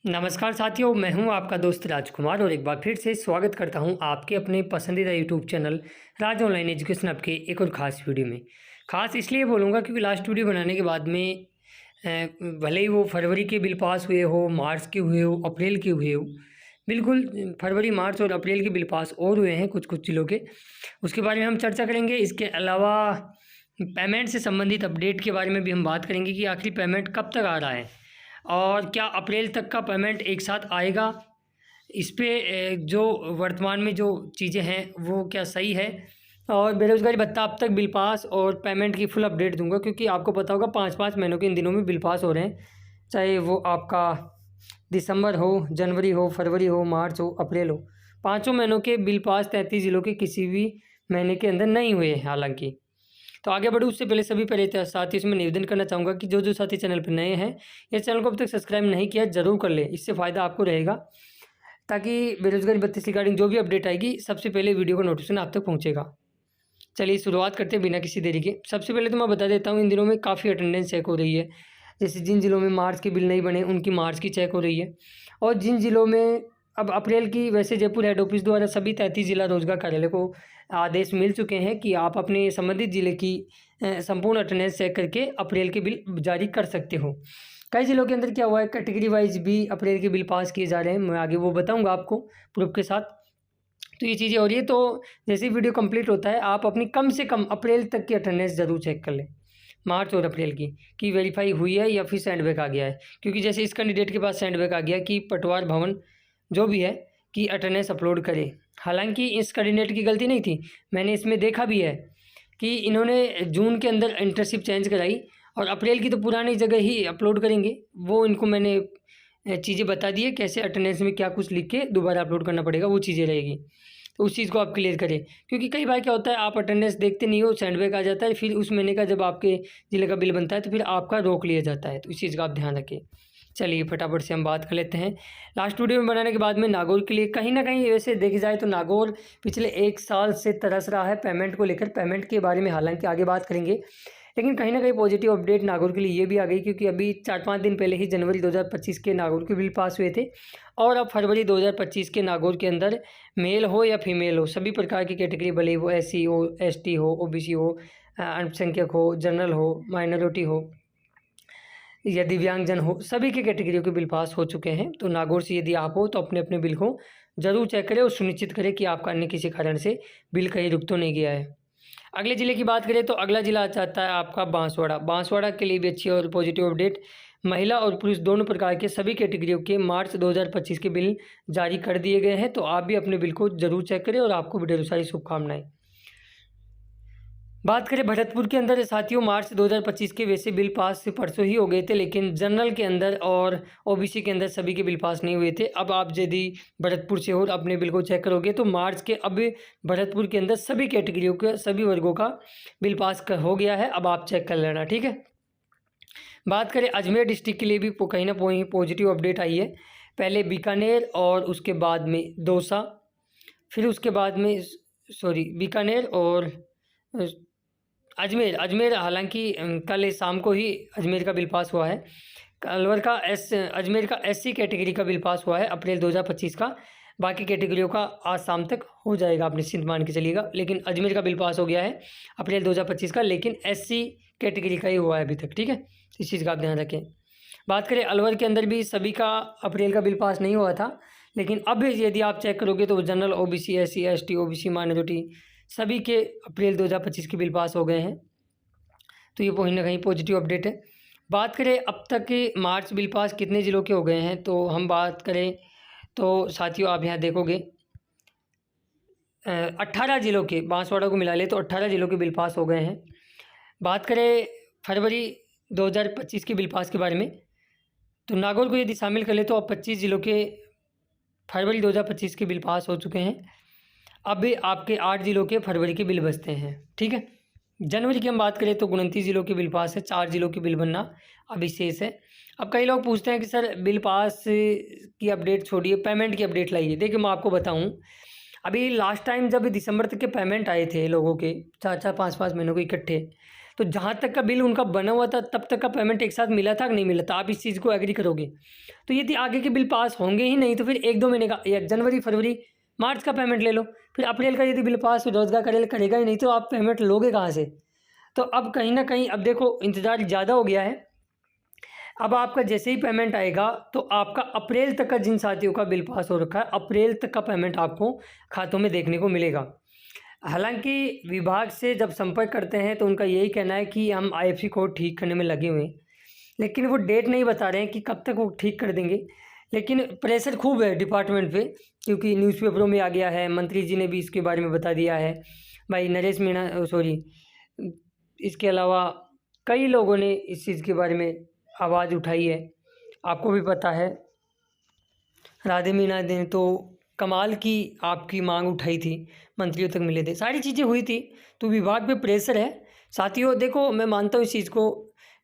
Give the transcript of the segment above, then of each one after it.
नमस्कार साथियों, मैं हूं आपका दोस्त राजकुमार और एक बार फिर से स्वागत करता हूं आपके अपने पसंदीदा यूट्यूब चैनल राज ऑनलाइन एजुकेशन ऐप के एक और ख़ास वीडियो में। ख़ास इसलिए बोलूँगा क्योंकि लास्ट वीडियो बनाने के बाद में भले ही वो फरवरी के बिल पास हुए हो, मार्च के हुए हो, अप्रैल के हुए हो, बिल्कुल फरवरी, मार्च और अप्रैल के बिल पास और हुए हैं कुछ-कुछ जिलों के। उसके बारे में हम चर्चा करेंगे। इसके अलावा पेमेंट से संबंधित अपडेट के बारे में भी हम बात करेंगे कि आखिर पेमेंट कब तक आ रहा है और क्या अप्रैल तक का पेमेंट एक साथ आएगा। इस पे जो वर्तमान में जो चीज़ें हैं वो क्या सही है, और बेरोज़गारी भत्ता अब तक बिल पास और पेमेंट की फुल अपडेट दूंगा क्योंकि आपको पता होगा 5-5 महीनों के इन दिनों में बिल पास हो रहे हैं, चाहे वो आपका दिसंबर हो, जनवरी हो, फरवरी हो, मार्च हो, अप्रैल हो। पाँचों महीनों के बिल पास 33 ज़िलों के किसी भी महीने के अंदर नहीं हुए हैं हालांकि। तो आगे बढ़ूँ उससे पहले सभी पहले साथियों से मैं निवेदन करना चाहूँगा कि जो साथी चैनल पर नए हैं या चैनल को अब तक सब्सक्राइब नहीं किया ज़रूर कर लें। इससे फ़ायदा आपको रहेगा ताकि बेरोजगारी भत्ते से रिगार्डिंग जो भी अपडेट आएगी सबसे पहले वीडियो का नोटिफिकेशन आप तक पहुँचेगा। चलिए शुरुआत करते हैं बिना किसी देरी के। सबसे पहले तो मैं बता देता हूँ इन दिनों में काफ़ी अटेंडेंस चेक हो रही है। जैसे जिन ज़िलों में मार्च के बिल नहीं बने उनकी मार्च की चेक हो रही है, और जिन ज़िलों में अब अप्रैल की, वैसे जयपुर हेड ऑफिस द्वारा सभी 33 जिला रोजगार कार्यालय को आदेश मिल चुके हैं कि आप अपने संबंधित जिले की संपूर्ण अटेंडेंस चेक करके अप्रैल के बिल जारी कर सकते हो। कई ज़िलों के अंदर क्या हुआ है, कैटेगरी वाइज भी अप्रैल के बिल पास किए जा रहे हैं। मैं आगे वो बताऊँगा आपको प्रूफ के साथ। तो ये चीज़ें हो रही है। तो जैसे ही वीडियो कंप्लीट होता है आप अपनी कम से कम अप्रैल तक की अटेंडेंस ज़रूर चेक कर लें, मार्च और अप्रैल की, कि वेरीफाई हुई है या फिर सेंडबैक आ गया है। क्योंकि जैसे इस कैंडिडेट के पास सेंडबैक आ गया कि पटवार भवन जो भी है कि अटेंडेंस अपलोड करे। हालांकि इस कैंडिडेट की गलती नहीं थी, मैंने इसमें देखा भी है कि इन्होंने जून के अंदर इंटर्नशिप चेंज कराई और अप्रैल की तो पुरानी जगह ही अपलोड करेंगे। वो इनको मैंने चीज़ें बता दी है कैसे अटेंडेंस में क्या कुछ लिख के दोबारा अपलोड करना पड़ेगा, वो चीज़ें रहेगी। तो उस चीज़ को आप क्लियर करें, क्योंकि कई बार क्या होता है आप अटेंडेंस देखते नहीं हो, सेंडबैक आ जाता है, फिर उस महीने का जब आपके ज़िले का बिल बनता है तो फिर आपका रोक लिया जाता है। तो इस चीज़ का आप ध्यान रखें। चलिए फटाफट से हम बात कर लेते हैं। लास्ट वीडियो में बनाने के बाद में नागौर के लिए कहीं ना कहीं वैसे देखी जाए तो नागौर पिछले 1 साल से तरस रहा है पेमेंट को लेकर। पेमेंट के बारे में हालांकि आगे बात करेंगे, लेकिन कहीं ना कहीं पॉजिटिव अपडेट नागौर के लिए ये भी आ गई, क्योंकि अभी 4-5 दिन पहले ही जनवरी 2025 के नागौर के बिल पास हुए थे, और अब फरवरी 2025 के नागौर के अंदर मेल हो या फीमेल हो, सभी प्रकार की कैटेगरी, भले वो SC हो, ST हो, OBC हो, अल्पसंख्यक हो, जनरल हो, माइनॉरिटी हो या दिव्यांगजन हो, सभी की कैटेगरियों के बिल पास हो चुके हैं। तो नागौर से यदि आप हो तो अपने अपने बिल को ज़रूर चेक करें और सुनिश्चित करें कि आपका अन्य किसी कारण से बिल कहीं रुक तो नहीं गया है। अगले ज़िले की बात करें तो अगला ज़िला आ जाता है आपका बांसवाड़ा। बांसवाड़ा के लिए भी अच्छी और पॉजिटिव अपडेट, महिला और पुरुष दोनों प्रकार के सभी कैटेगरियों के मार्च 2025 के बिल जारी कर दिए गए हैं। तो आप भी अपने बिल को ज़रूर चेक करें और आपको भी ढेरों सारी शुभकामनाएं। बात करें भरतपुर के अंदर साथियों, मार्च 2025 के वैसे बिल पास परसों ही हो गए थे, लेकिन जनरल के अंदर और OBC के अंदर सभी के बिल पास नहीं हुए थे। अब आप यदि भरतपुर से हो और अपने बिल को चेक करोगे तो मार्च के अब भरतपुर के अंदर सभी कैटेगरियों के सभी वर्गों का बिल पास हो गया है। अब आप चेक कर लेना, ठीक है। बात करें अजमेर डिस्ट्रिक्ट के लिए भी कहीं ना कहीं पॉजिटिव अपडेट आई है। पहले बीकानेर और उसके बाद में दौसा, फिर उसके बाद में बीकानेर और अजमेर हालांकि कल शाम को ही अजमेर का बिल पास हुआ है। अजमेर का SC कैटेगरी का बिल पास हुआ है अप्रैल 2025 का। बाकी कैटेगरियों का आज शाम तक हो जाएगा, आप निश्चिंत मान के चलिएगा। लेकिन अजमेर का बिल पास हो गया है अप्रैल 2025 का, लेकिन SC कैटेगरी का ही हुआ है अभी तक, ठीक है। इस चीज़ का आप ध्यान रखें। बात करें अलवर के अंदर भी सभी का अप्रैल का बिल पास नहीं हुआ था, लेकिन अब यदि आप चेक करोगे तो general, OBC, SC, ST, OBC, minority सभी के अप्रैल 2025 के बिल पास हो गए हैं। तो ये कहीं ना कहीं पॉजिटिव अपडेट है। बात करें अब तक के मार्च बिल पास कितने ज़िलों के हो गए हैं, तो हम बात करें तो साथियों आप यहाँ देखोगे 18 ज़िलों के, बांसवाड़ा को मिला ले तो 18 ज़िलों के बिल पास हो गए हैं। बात करें फरवरी 2025 के बिल पास के बारे में, तो नागौर को यदि शामिल कर ले तो अब 25 ज़िलों के फरवरी 2025 के बिल पास हो चुके हैं। अब आपके 8 ज़िलों के फरवरी के बिल बचते हैं, ठीक है। जनवरी की हम बात करें तो 29 ज़िलों के बिल पास है, 4 ज़िलों के बिल बनना अभी शेष है। अब कई लोग पूछते हैं कि सर बिल पास की अपडेट छोड़िए, पेमेंट की अपडेट लाइए। देखिए मैं आपको बताऊं, अभी लास्ट टाइम जब दिसंबर तक के पेमेंट आए थे लोगों के 4-4, 5-5 महीनों के इकट्ठे, तो जहाँ तक का बिल उनका बना हुआ था तब तक का पेमेंट एक साथ मिला था कि नहीं मिला था? आप इस चीज़ को एग्री करोगे। तो यदि आगे के बिल पास होंगे ही नहीं तो फिर 1-2 महीने का या जनवरी, फरवरी, मार्च का पेमेंट ले लो। फिर अप्रैल का यदि बिल पास रोज़गार करेगा ही नहीं तो आप पेमेंट लोगे कहाँ से? तो अब कहीं न कहीं अब देखो इंतज़ार ज़्यादा हो गया है। अब आपका जैसे ही पेमेंट आएगा तो आपका अप्रैल तक का जिन साथियों का बिल पास हो रखा है, अप्रैल तक का पेमेंट आपको खातों में देखने को मिलेगा। हालाँकि विभाग से जब संपर्क करते हैं तो उनका यही कहना है कि हम आईएफएससी कोड ठीक करने में लगे हुए हैं, लेकिन वो डेट नहीं बता रहे हैं कि कब तक वो ठीक कर देंगे। लेकिन प्रेशर खूब है डिपार्टमेंट पे, क्योंकि न्यूज़पेपरों में आ गया है, मंत्री जी ने भी इसके बारे में बता दिया है। भाई नरेश मीणा इसके अलावा कई लोगों ने इस चीज़ के बारे में आवाज़ उठाई है। आपको भी पता है राधे मीणा ने तो कमाल की आपकी मांग उठाई थी, मंत्रियों तक मिले थे, सारी चीज़ें हुई थी। तो विभाग पे प्रेशर है। साथियों देखो, मैं मानता हूँ इस चीज़ को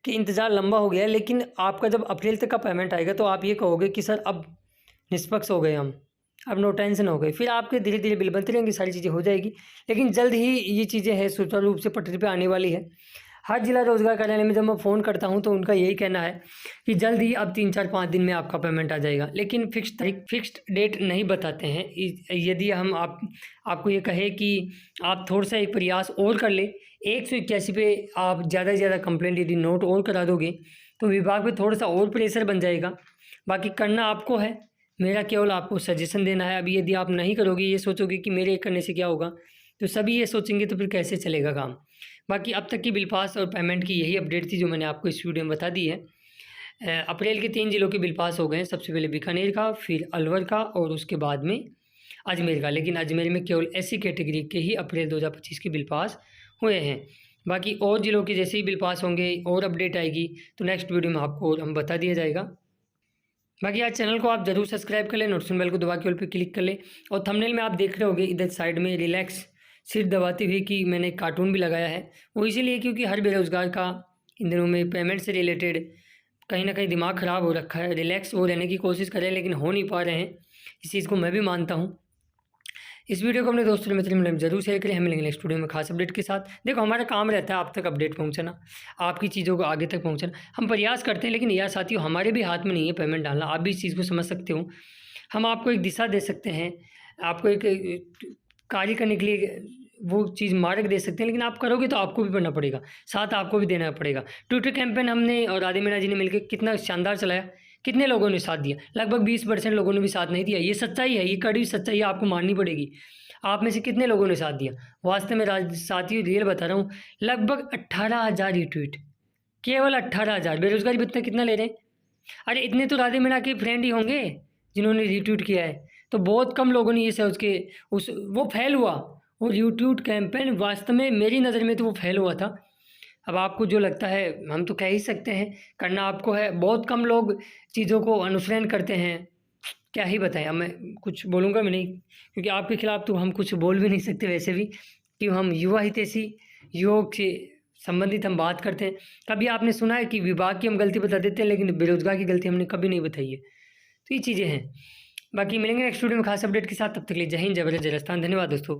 कि इंतज़ार लंबा हो गया है, लेकिन आपका जब अप्रैल तक का पेमेंट आएगा तो आप ये कहोगे कि सर अब निष्पक्ष हो गए हम, अब नो टेंशन हो गए। फिर आपके धीरे धीरे बिल बनते रहेंगे, सारी चीज़ें हो जाएगी। लेकिन जल्द ही ये चीज़ें हैं सुचारू रूप से पटरी पे आने वाली है। हर जिला रोजगार कार्यालय में जब मैं फ़ोन करता हूं तो उनका यही कहना है कि जल्द ही अब 3-4-5 दिन में आपका पेमेंट आ जाएगा, लेकिन फिक्स्ड डेट नहीं बताते हैं। यदि हम आपको ये कहे कि आप थोड़ा सा एक प्रयास और कर ले, 181 पे आप ज़्यादा से ज़्यादा कंप्लेंट यदि नोट और करा दोगे तो विभाग पे थोड़ा सा और प्रेशर बन जाएगा। बाकी करना आपको है, मेरा केवल आपको सजेशन देना है। अभी यदि आप नहीं करोगे, ये सोचोगे कि मेरे करने से क्या होगा, तो सभी ये सोचेंगे तो फिर कैसे चलेगा काम। बाकी अब तक की बिल पास और पेमेंट की यही अपडेट थी जो मैंने आपको इस वीडियो में बता दी है। अप्रैल के 3 जिलों के बिल पास हो गए हैं। सबसे पहले बीकानेर का, फिर अलवर का और उसके बाद में अजमेर का। लेकिन अजमेर में केवल एससी कैटेगरी के ही अप्रैल 2025 के बिल पास हुए हैं। बाकी और जिलों के जैसे ही बिल पास होंगे और अपडेट आएगी तो नेक्स्ट वीडियो में आपको और हम बता दिया जाएगा। बाकी आज चैनल को आप जरूर सब्सक्राइब कर लें, नोटिफिकेशन बेल को दबा के ऑल पे क्लिक कर लें। और थंबनेल में आप देख रहे होंगे इधर साइड में रिलैक्स सिर दबाते हुए कि मैंने एक कार्टून भी लगाया है। वो इसीलिए क्योंकि हर बेरोज़गार का इन दिनों में पेमेंट से रिलेटेड कहीं ना कहीं दिमाग ख़राब हो रखा है। रिलैक्स वो रहने की कोशिश कर रहे हैं लेकिन हो नहीं पा रहे हैं। इस चीज़ को मैं भी मानता हूँ। इस वीडियो को अपने दोस्तों मित्रों में जरूर शेयर करें। हम मिलेंगे नेक्स्ट वीडियो में खास अपडेट के साथ। देखो, हमारा काम रहता है आप तक अपडेट पहुंचाना, आपकी चीज़ों को आगे तक पहुंचाना। हम प्रयास करते हैं, लेकिन यार साथियों, हमारे भी हाथ में नहीं है पेमेंट डालना। आप भी इस चीज़ को समझ सकते हो। हम आपको एक दिशा दे सकते हैं, आपको एक कार्य करने के लिए वो चीज़ मार्ग दे सकते हैं, लेकिन आप करोगे तो आपको भी पढ़ना पड़ेगा, साथ आपको भी देना पड़ेगा। ट्विटर कैंपेन हमने और राधे मीणा जी ने मिलकर कितना शानदार चलाया, कितने लोगों ने साथ दिया? लगभग 20% लोगों ने भी साथ नहीं दिया। ये सच्चाई है, ये कड़ी सच्चाई आपको माननी पड़ेगी। आप में से कितने लोगों ने साथ दिया? वास्तव में साथियों रियल बता रहा हूँ, लगभग 18,000 रिट्वीट, केवल 18,000। बेरोजगारी भत्ता कितना ले रहे हैं? अरे इतने तो राधे मीणा के फ्रेंड ही होंगे जिन्होंने रिट्वीट किया है। तो बहुत कम लोगों ने ये सोच के वो फेल हुआ। वो यूट्यूब कैंपेन वास्तव में मेरी नज़र में तो वो फेल हुआ था। अब आपको जो लगता है हम तो कह ही सकते हैं, करना आपको है। बहुत कम लोग चीज़ों को अनुसरण करते हैं, क्या ही बताएं। अब मैं कुछ बोलूँगा भी नहीं, क्योंकि आपके खिलाफ़ तो हम कुछ बोल भी नहीं सकते वैसे भी, कि हम युवा हितैषी योग से संबंधित हम बात करते हैं। कभी आपने सुना है कि विभाग की हम गलती बता देते हैं, लेकिन बेरोजगार की गलती हमने कभी नहीं बताई है। तो ये चीज़ें हैं। बाकी मिलेंगे नेक्स्ट वीडियो में खास अपडेट के साथ। तब तक के लिए जय हिंद, जय भारत, जय राजस्थान। धन्यवाद दोस्तों।